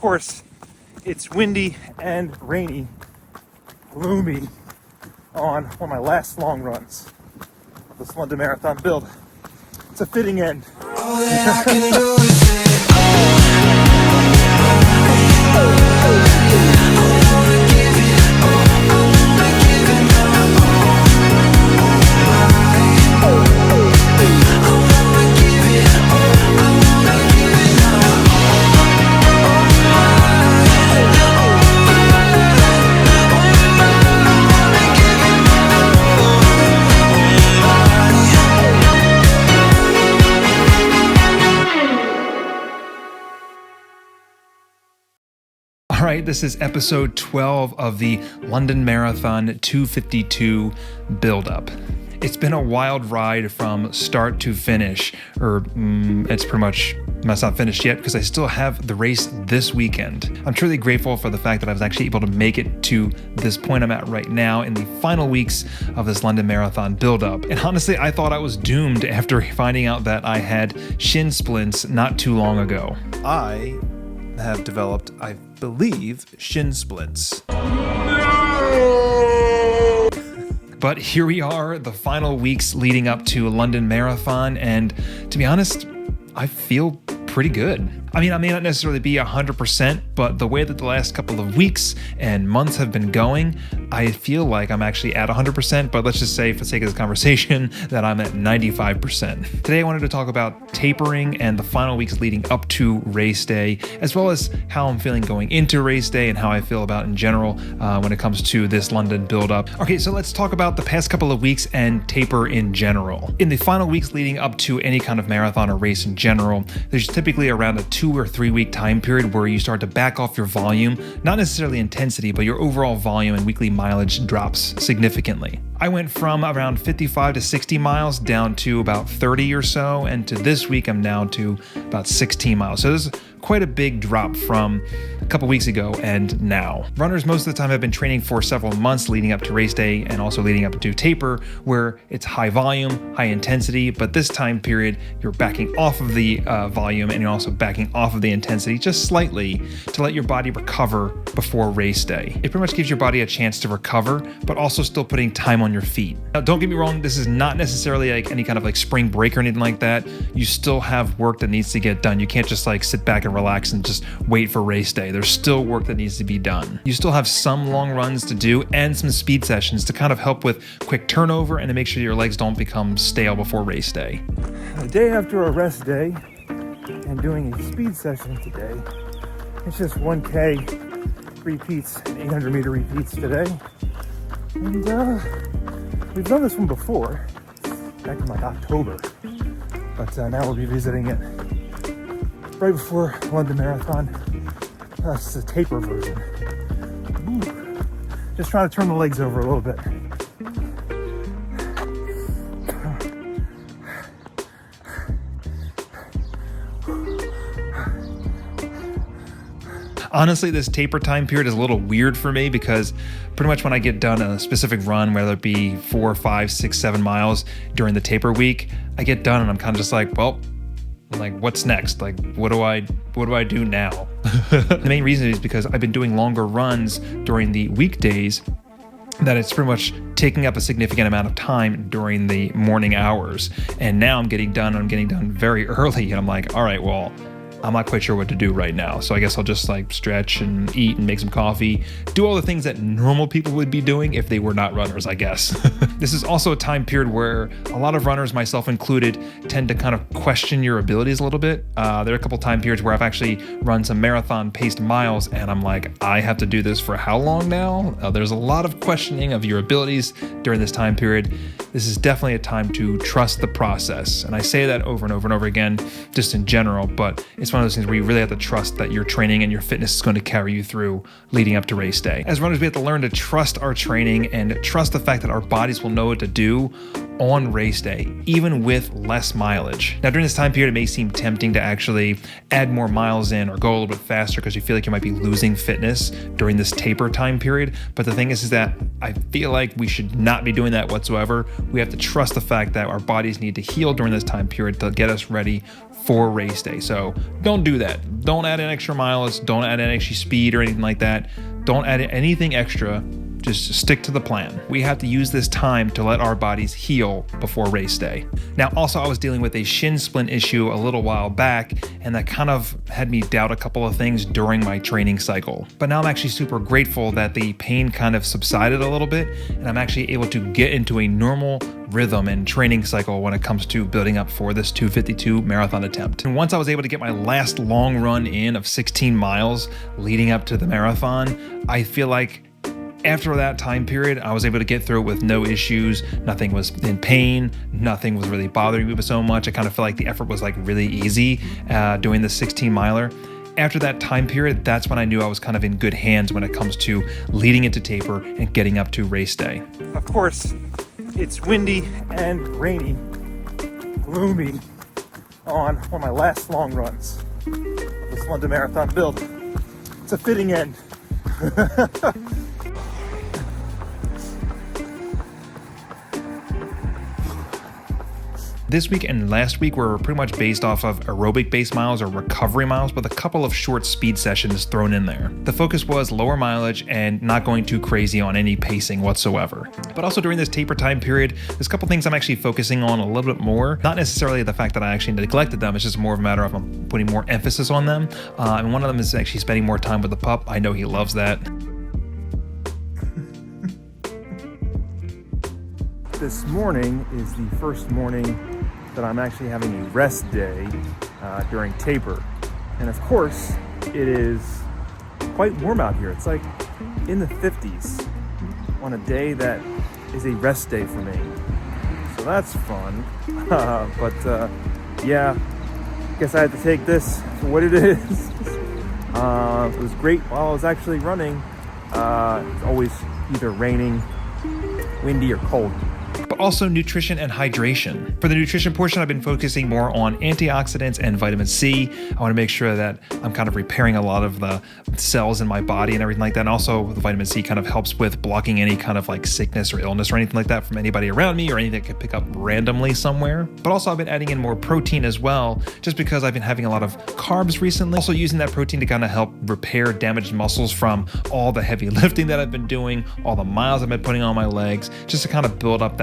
course, it's windy and rainy, gloomy on one of my last long runs of this London Marathon build. It's a fitting end. All that I can do is say, All right, this is episode 12 of the London Marathon 252 build-up. It's been a wild ride from start to finish, it's pretty much not finished yet because I still have the race this weekend. I'm truly grateful for the fact that I was actually able to make it to this point I'm at right now in the final weeks of this London Marathon build-up. And honestly, I thought I was doomed after finding out that I had shin splints not too long ago. I have developed, I believe, shin splints. But here we are, the final weeks leading up to London Marathon, and to be honest, I feel pretty good. I mean, I may not necessarily be 100%, but the way that the last couple of weeks and months have been going, I feel like I'm actually at 100%, but let's just say, for the sake of this conversation, that I'm at 95%. Today, I wanted to talk about tapering and the final weeks leading up to race day, as well as how I'm feeling going into race day and how I feel about in general when it comes to this London build-up. Okay, so let's talk about the past couple of weeks and taper in general. In the final weeks leading up to any kind of marathon or race in general, there's typically around a 2 or 3 week time period where you start to back off your volume, not necessarily intensity, but your overall volume and weekly mileage drops significantly. I went from around 55 to 60 miles down to about 30 or so, and to this week I'm down to about 16 miles. So there's quite a big drop from a couple weeks ago and now. Runners most of the time have been training for several months leading up to race day and also leading up to taper, where it's high volume, high intensity, but this time period you're backing off of the volume and you're also backing off of the intensity just slightly to let your body recover before race day. It pretty much gives your body a chance to recover, but also still putting time on your feet. Now, don't get me wrong, this is not necessarily like any kind of like spring break or anything like that. You still have work that needs to get done. You can't just like sit back and relax and just wait for race day. There's still work that needs to be done. You still have some long runs to do and some speed sessions to kind of help with quick turnover and to make sure your legs don't become stale before race day. The day after a rest day and doing a speed session today, it's just 1K repeats and 800 meter repeats today. And we've done this one before, back in like October, but now we'll be visiting it right before London Marathon. It's a taper version. Ooh. Just trying to turn the legs over a little bit. Honestly, this taper time period is a little weird for me because pretty much when I get done a specific run, whether it be 4, 5, 6, 7 miles during the taper week, I get done and I'm kind of just like, well, like, what's next? Like, what do I do now? The main reason is because I've been doing longer runs during the weekdays, that it's pretty much taking up a significant amount of time during the morning hours. And now I'm getting done very early. And I'm like, all right, well, I'm not quite sure what to do right now. So I guess I'll just like stretch and eat and make some coffee, do all the things that normal people would be doing if they were not runners, I guess. This is also a time period where a lot of runners, myself included, tend to kind of question your abilities a little bit. There are a couple time periods where I've actually run some marathon paced miles and I'm like, I have to do this for how long now? There's a lot of questioning of your abilities during this time period. This is definitely a time to trust the process. And I say that over and over and over again, just in general, but it's one of those things where you really have to trust that your training and your fitness is going to carry you through leading up to race day. As runners, we have to learn to trust our training and trust the fact that our bodies will know what to do on race day, even with less mileage. Now, during this time period, it may seem tempting to actually add more miles in or go a little bit faster because you feel like you might be losing fitness during this taper time period. But the thing is that I feel like we should not be doing that whatsoever. We have to trust the fact that our bodies need to heal during this time period to get us ready for race day. So don't do that. Don't add in extra mileage. Don't add in extra speed or anything like that. Don't add in anything extra. Just stick to the plan. We have to use this time to let our bodies heal before race day. Now, also, I was dealing with a shin splint issue a little while back, and that kind of had me doubt a couple of things during my training cycle. But now I'm actually super grateful that the pain kind of subsided a little bit, and I'm actually able to get into a normal rhythm and training cycle when it comes to building up for this 252 marathon attempt. And once I was able to get my last long run in of 16 miles leading up to the marathon, I feel like after that time period, I was able to get through it with no issues. Nothing was in pain. Nothing was really bothering me so much. I kind of felt like the effort was like really easy doing the 16 miler. After that time period, that's when I knew I was kind of in good hands when it comes to leading into taper and getting up to race day. Of course, it's windy and rainy, gloomy on one of my last long runs of this London Marathon build. It's a fitting end. This week and last week were pretty much based off of aerobic-based miles or recovery miles, with a couple of short speed sessions thrown in there. The focus was lower mileage and not going too crazy on any pacing whatsoever. But also during this taper time period, there's a couple things I'm actually focusing on a little bit more. Not necessarily the fact that I actually neglected them, it's just more of a matter of I'm putting more emphasis on them. And one of them is actually spending more time with the pup. I know he loves that. This morning is the first morning that I'm actually having a rest day during taper. And of course, it is quite warm out here. It's like in the 50s on a day that is a rest day for me. So that's fun. Yeah, guess I had to take this for what it is. It was great while I was actually running. It's always either raining, windy, or cold. But also nutrition and hydration. For the nutrition portion, I've been focusing more on antioxidants and vitamin C. I want to make sure that I'm kind of repairing a lot of the cells in my body and everything like that. And also the vitamin C kind of helps with blocking any kind of like sickness or illness or anything like that from anybody around me or anything that could pick up randomly somewhere. But also I've been adding in more protein as well, just because I've been having a lot of carbs recently. Also using that protein to kind of help repair damaged muscles from all the heavy lifting that I've been doing, all the miles I've been putting on my legs, just to kind of build up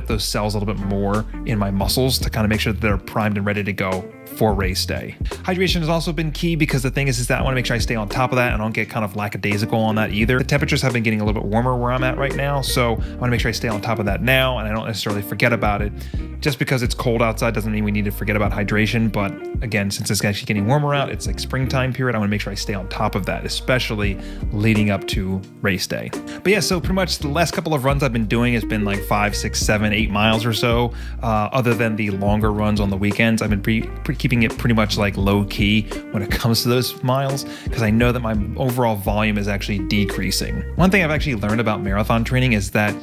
those cells a little bit more in my muscles to kind of make sure that they're primed and ready to go for race day. Hydration has also been key, because the thing is that I want to make sure I stay on top of that and I don't get kind of lackadaisical on that either. The temperatures have been getting a little bit warmer where I'm at right now, so I want to make sure I stay on top of that now and I don't necessarily forget about it. Just because it's cold outside doesn't mean we need to forget about hydration, but again, since it's actually getting warmer out, it's like springtime period, I want to make sure I stay on top of that, especially leading up to race day. But yeah, so pretty much the last couple of runs I've been doing has been like 5, 6, 7, 8 miles or so. Other than the longer runs on the weekends, I've been keeping it pretty much like low key when it comes to those miles, because I know that my overall volume is actually decreasing. One thing I've actually learned about marathon training is that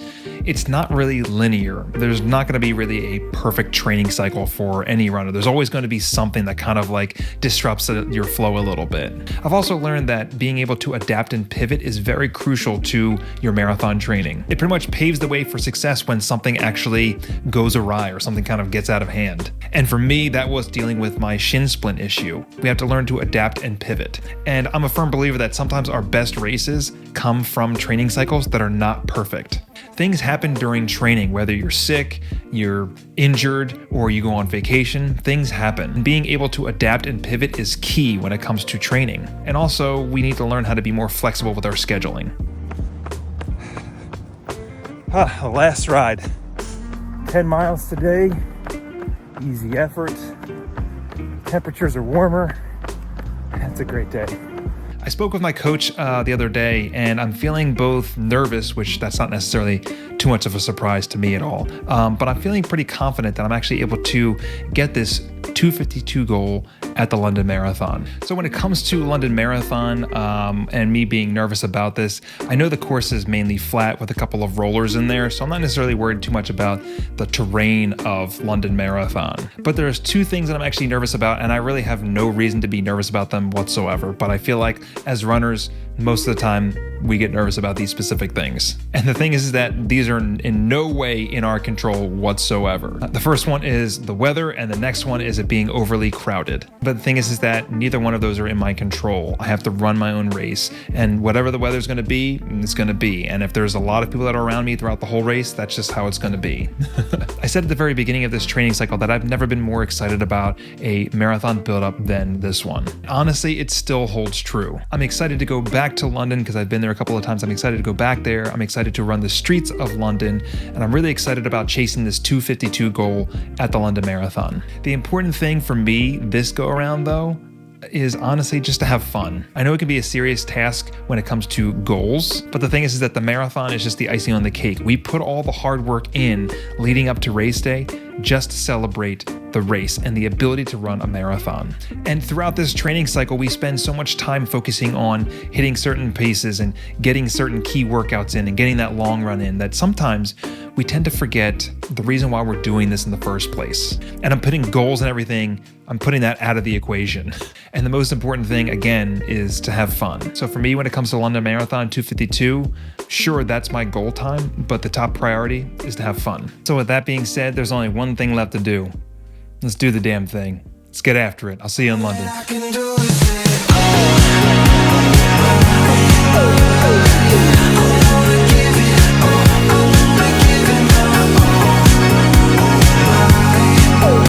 it's not really linear. There's not going to be really a perfect training cycle for any runner. There's always going to be something that kind of like disrupts your flow a little bit. I've also learned that being able to adapt and pivot is very crucial to your marathon training. It pretty much paves the way for success when something actually goes awry or something kind of gets out of hand. And for me, that was dealing with my shin splint issue. We have to learn to adapt and pivot. And I'm a firm believer that sometimes our best races come from training cycles that are not perfect. Things happen during training, whether you're sick, you're injured, or you go on vacation, things happen. And being able to adapt and pivot is key when it comes to training. And also, we need to learn how to be more flexible with our scheduling. Last ride. 10 miles today, easy effort. Temperatures are warmer. It's a great day. I spoke with my coach the other day, and I'm feeling both nervous, which that's not necessarily too much of a surprise to me at all, but I'm feeling pretty confident that I'm actually able to get this 2:52 goal at the London Marathon. So when it comes to London Marathon and me being nervous about this, I know the course is mainly flat with a couple of rollers in there, so I'm not necessarily worried too much about the terrain of London Marathon. But there's two things that I'm actually nervous about, and I really have no reason to be nervous about them whatsoever. But I feel like as runners, most of the time we get nervous about these specific things. And the thing is that these are in no way in our control whatsoever. The first one is the weather, and the next one is it being overly crowded. But the thing is that neither one of those are in my control. I have to run my own race, and whatever the weather's going to be, it's going to be. And if there's a lot of people that are around me throughout the whole race, that's just how it's going to be. I said at the very beginning of this training cycle that I've never been more excited about a marathon buildup than this one. Honestly, it still holds true. I'm excited to go back to London because I've been there a couple of times. I'm excited to go back there. I'm excited to run the streets of London, and I'm really excited about chasing this 2:52 goal at the London Marathon. The important thing for me this go around though is honestly just to have fun. I know it can be a serious task when it comes to goals, but the thing is that the marathon is just the icing on the cake. We put all the hard work in leading up to race day just to celebrate the race and the ability to run a marathon. And throughout this training cycle, we spend so much time focusing on hitting certain paces and getting certain key workouts in and getting that long run in that sometimes we tend to forget the reason why we're doing this in the first place. And I'm putting goals and everything, I'm putting that out of the equation. And the most important thing, again, is to have fun. So for me, when it comes to London Marathon 2:52, sure, that's my goal time, but the top priority is to have fun. So with that being said, there's only one thing left to do. Let's do the damn thing. Let's get after it. I'll see you in London.